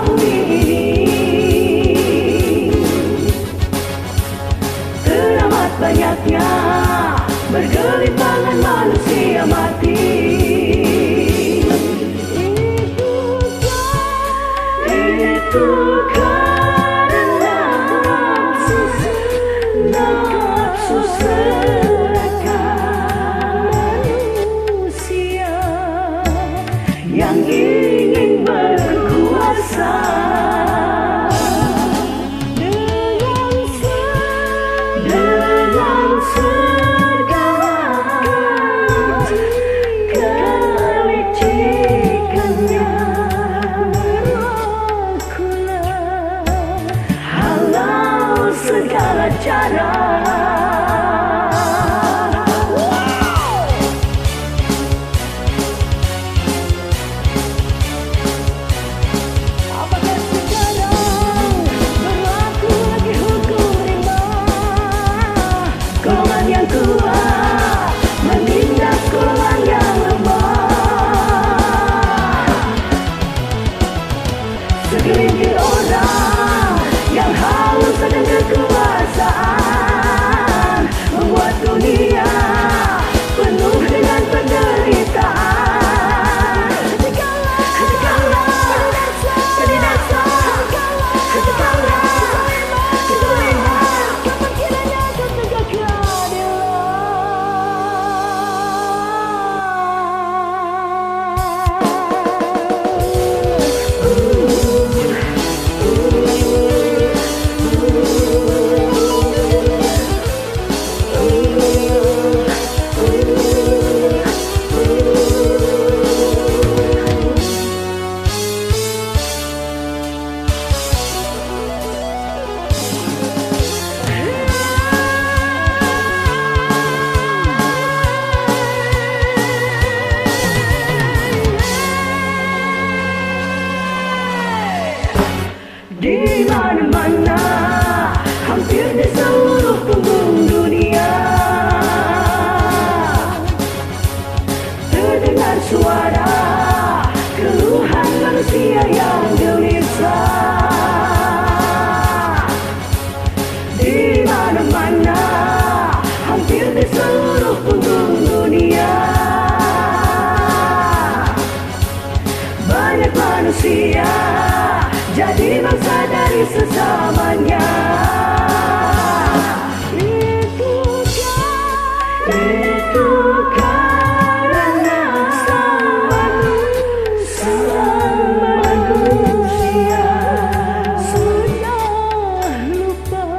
bumi ini. Teramat banyaknya bergelimpangan manusia mati. Itu karena nafsu serakah manusia yang ingin berkuasa dengan segala kelicikannya. Halau segala cara. Golongan yang kuat menindas golongan yang lemah. Segelintir orang yang haus akan kekuasaan membuat dunia penuh dengan penderitaan. Ketikala kedinasan, ketikala kezaliman, kapan kiranya akan tegak keadilan. Di mana-mana, hampir di seluruh punggung dunia, terdengar suara keluhan manusia yang gelisah. Di mana-mana, hampir di seluruh punggung dunia, banyak manusia jadi bangsa dari sesamanya. Itu karena manusia sudah lupa